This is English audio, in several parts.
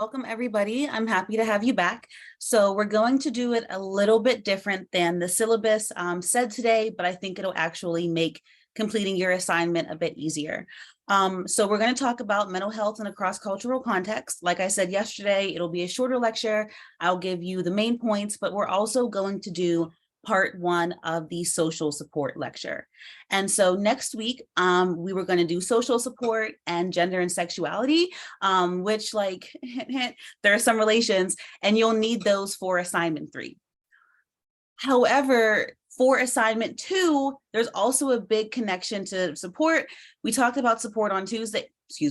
Welcome, everybody. I'm happy to have you back. So we're going to do it a little bit different than the syllabus said today, but I think it'll actually make completing your assignment a bit easier. So we're going to talk about mental health in a cross-cultural context. Like I said yesterday, it'll be a shorter lecture. I'll give you the main points, but we're also going to do part one of the social support lecture. And so next week, we were going to do social support and gender and sexuality, which like, there are some relations, and you'll need those for assignment 3. However, for assignment 2, there's also a big connection to support. We talked about support on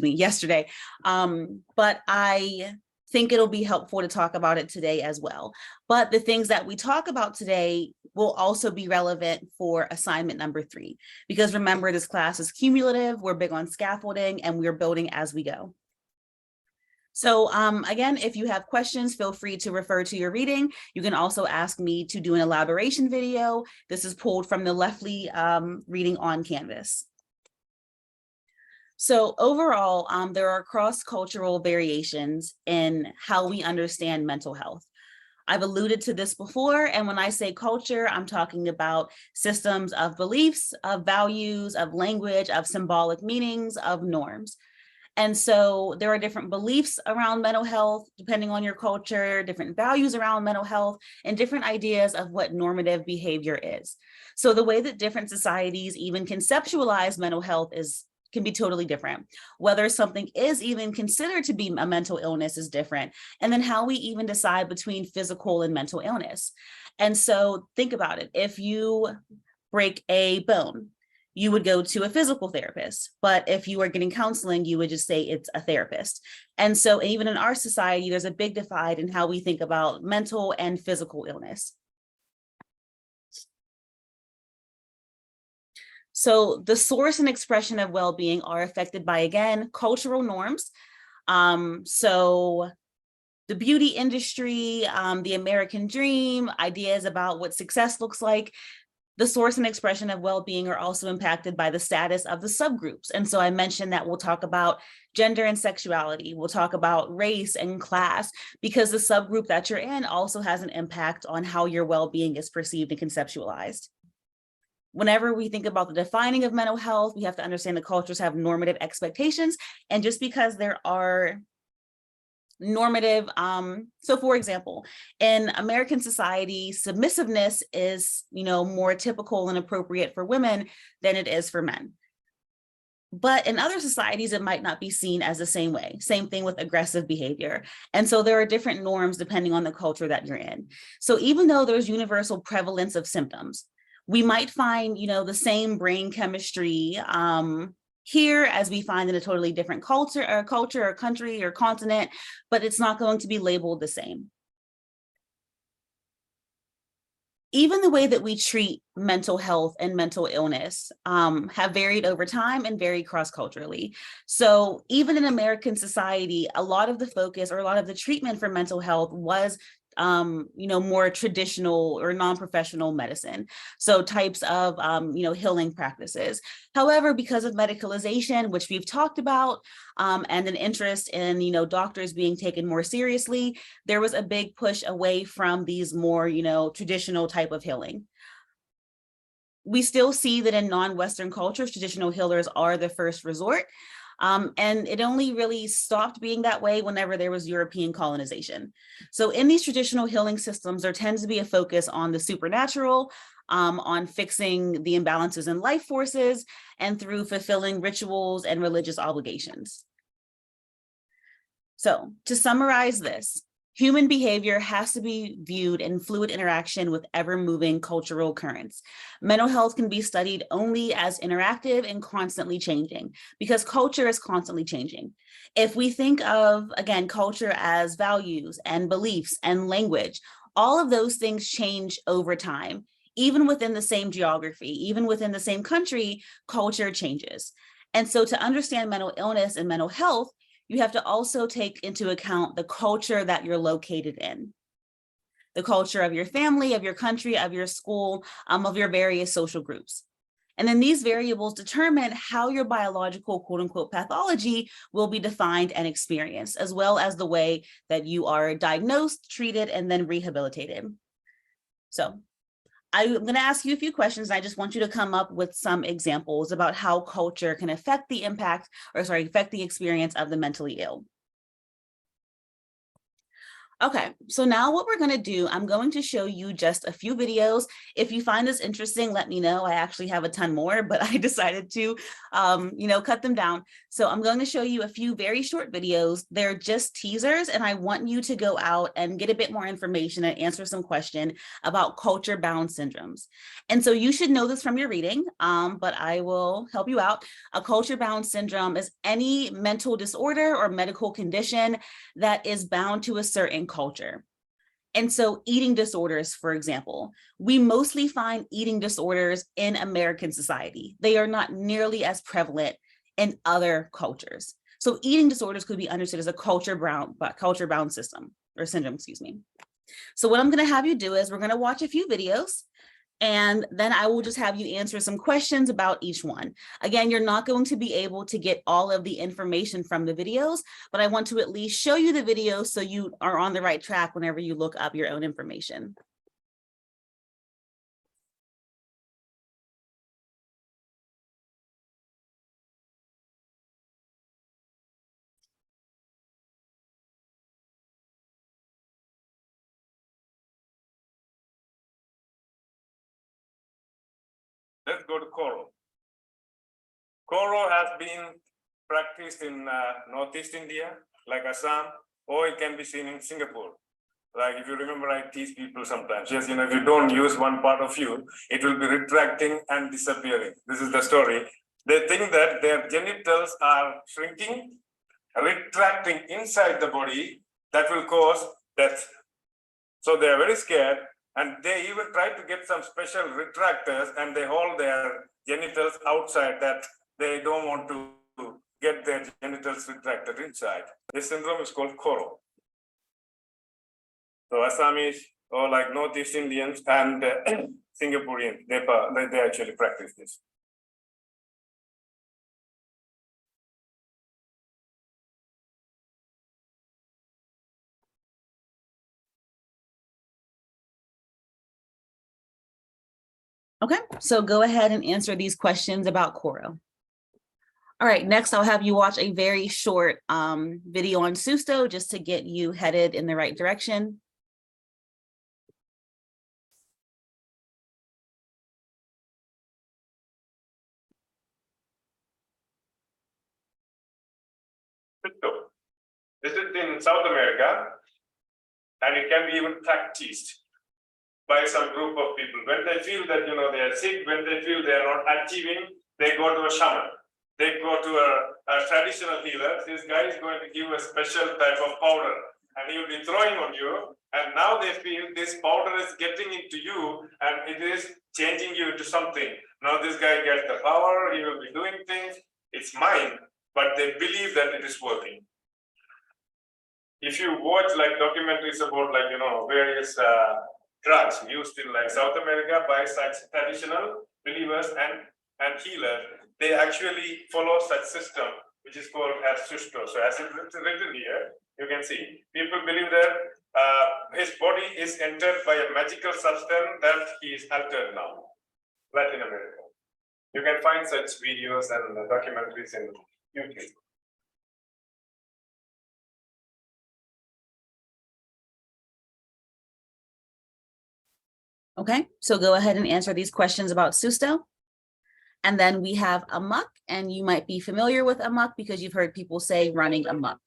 yesterday, but I think it'll be helpful to talk about it today as well. But the things that we talk about today will also be relevant for assignment number 3, because remember, this class is cumulative, we're big on scaffolding, and we're building as we go. So again, if you have questions, feel free to refer to your reading. You can also ask me to do an elaboration video. This is pulled from the Leffley reading on Canvas. So overall, there are cross-cultural variations in how we understand mental health. I've alluded to this before, and when I say culture, I'm talking about systems of beliefs, of values, of language, of symbolic meanings, of norms. And so there are different beliefs around mental health, depending on your culture, different values around mental health, and different ideas of what normative behavior is. So the way that different societies even conceptualize mental health can be totally different. Whether something is even considered to be a mental illness is different. And then how we even decide between physical and mental illness. And so think about it. If you break a bone, you would go to a physical therapist. But if you are getting counseling, you would just say it's a therapist. And so even in our society, there's a big divide in how we think about mental and physical illness. So the source and expression of well-being are affected by, again, cultural norms. So the beauty industry, the American dream, ideas about what success looks like. The source and expression of well-being are also impacted by the status of the subgroups. And so I mentioned that we'll talk about gender and sexuality. We'll talk about race and class, because the subgroup that you're in also has an impact on how your well-being is perceived and conceptualized. Whenever we think about the defining of mental health, we have to understand the cultures have normative expectations. And just because there are normative, so for example, in American society, submissiveness is, more typical and appropriate for women than it is for men. But in other societies, it might not be seen as the same way. Same thing with aggressive behavior. And so there are different norms depending on the culture that you're in. So even though there's universal prevalence of symptoms, we might find, the same brain chemistry here as we find in a totally different culture or country or continent, but it's not going to be labeled the same. Even the way that we treat mental health and mental illness have varied over time and vary cross-culturally. So even in American society, a lot of the focus or a lot of the treatment for mental health was more traditional or non-professional medicine. So types of, healing practices. However, because of medicalization, which we've talked about, and an interest in, doctors being taken more seriously, there was a big push away from these more, traditional type of healing. We still see that in non-Western cultures, traditional healers are the first resort. And it only really stopped being that way whenever there was European colonization. So in these traditional healing systems, there tends to be a focus on the supernatural, on fixing the imbalances in life forces, and through fulfilling rituals and religious obligations. So to summarize this, human behavior has to be viewed in fluid interaction with ever-moving cultural currents. Mental health can be studied only as interactive and constantly changing, because culture is constantly changing. If we think of, again, culture as values and beliefs and language, all of those things change over time. Even within the same geography, even within the same country, culture changes. And so to understand mental illness and mental health, you have to also take into account the culture that you're located in. The culture of your family, of your country, of your school, of your various social groups. And then these variables determine how your biological quote unquote pathology will be defined and experienced, as well as the way that you are diagnosed, treated, and then rehabilitated. So I'm going to ask you a few questions. I just want you to come up with some examples about how culture can affect the affect the experience of the mentally ill. Okay, so now what we're going to do, I'm going to show you just a few videos. If you find this interesting, let me know. I actually have a ton more, but I decided to, cut them down. So I'm going to show you a few very short videos. They're just teasers, and I want you to go out and get a bit more information and answer some question about culture-bound syndromes. And so you should know this from your reading, but I will help you out. A culture-bound syndrome is any mental disorder or medical condition that is bound to a certain culture. And so eating disorders, for example, we mostly find eating disorders in American society. They are not nearly as prevalent in other cultures. So eating disorders could be understood as a culture-bound system or syndrome, excuse me. So what I'm going to have you do is we're going to watch a few videos, and then I will just have you answer some questions about each one. Again, you're not going to be able to get all of the information from the videos, but I want to at least show you the videos so you are on the right track whenever you look up your own information. Let's go to Koro. Koro has been practiced in Northeast India, like Assam, or it can be seen in Singapore. Like if you remember, I teach people sometimes, yes, if you don't use one part of you, it will be retracting and disappearing. This is the story. They think that their genitals are shrinking, retracting inside the body, that will cause death. So they are very scared, and they even try to get some special retractors, and they hold their genitals outside, that they don't want to get their genitals retracted inside. This syndrome is called Koro. So Assamese, or like Northeast Indians and Singaporeans, they actually practice this. Okay, so go ahead and answer these questions about Koro. All right, next I'll have you watch a very short video on Susto just to get you headed in the right direction. This is in South America, and it can be even practiced by some group of people. When they feel that they are sick, when they feel they are not achieving, they go to a shaman. They go to a traditional healer. This guy is going to give a special type of powder, and he will be throwing on you. And now they feel this powder is getting into you, and it is changing you into something. Now this guy gets the power. He will be doing things. It's mine, but they believe that it is working. If you watch like documentaries about various drugs used in like South America by such traditional believers and healers, they actually follow such system, which is called as Susto. So as it's written here, you can see people believe that his body is entered by a magical substance that he is altered now. Latin America. You can find such videos and documentaries in YouTube. Okay, so go ahead and answer these questions about Susto. And then we have amok, and you might be familiar with amok because you've heard people say running amok.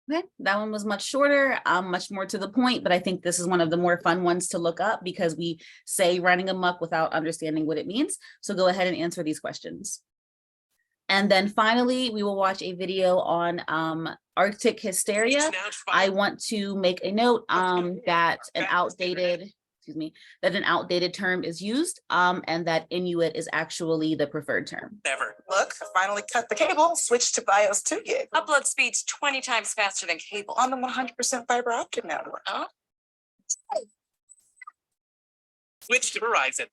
Okay, that one was much shorter, much more to the point, but I think this is one of the more fun ones to look up because we say running amok without understanding what it means. So go ahead and answer these questions. And then finally, we will watch a video on Arctic hysteria. I want to make a note that an outdated term is used and that Inuit is actually the preferred term. Never. Look, I finally cut the cable, switched to BIOS 2 gig. Upload speed's 20 times faster than cable. On the 100% fiber optic network. Oh, Switch to Verizon.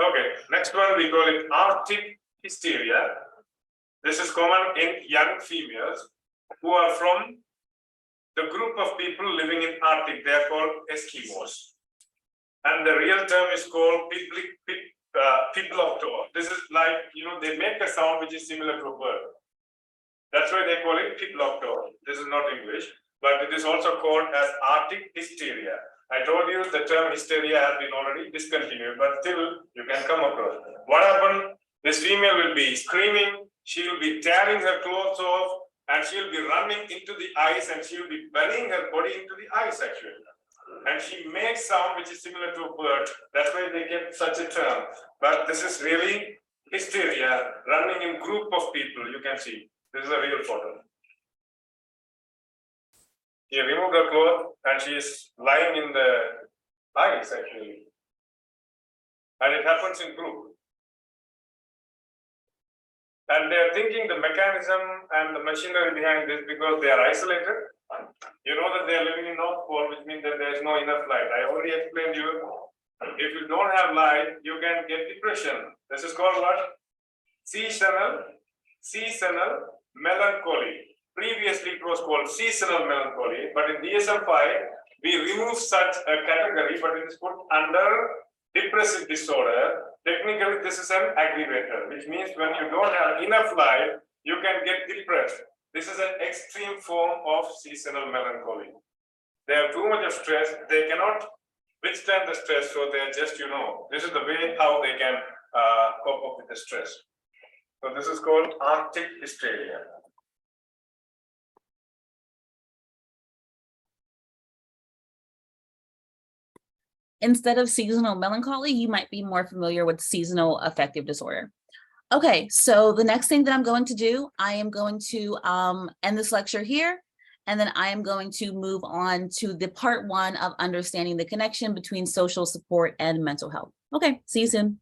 Okay, next one we call it Arctic hysteria. This is common in young females who are from the group of people living in Arctic. They are called Eskimos. And the real term is called piploptor. This is like, they make a sound which is similar to a bird. That's why they call it piploptor. This is not English, but it is also called as Arctic hysteria. I told you the term hysteria has been already discontinued, but still you can come across. What happened? This female will be screaming, she will be tearing her clothes off, and she will be running into the ice, and she will be burying her body into the ice actually. And she makes sound which is similar to a bird. That's why they get such a term. But this is really hysteria, running in group of people, you can see. This is a real photo. She removed her clothes and she is lying in the ice actually. And it happens in group. And they are thinking the mechanism and the machinery behind this because they are isolated. You know that they are living in North Pole, which means that there is no enough light. I already explained to you. If you don't have light, you can get depression. This is called what? Seasonal melancholy. Previously, it was called seasonal melancholy, but in DSM-5, we remove such a category, but it is put under depressive disorder. Technically, this is an aggravator, which means when you don't have enough light, you can get depressed. This is an extreme form of seasonal melancholy. They have too much of stress, they cannot withstand the stress, so they are just, this is the way how they can cope up with the stress. So this is called Arctic hysteria. Instead of seasonal melancholy, you might be more familiar with seasonal affective disorder. Okay, so the next thing that I'm going to do, I am going to end this lecture here, and then I am going to move on to the part 1 of understanding the connection between social support and mental health. Okay, see you soon.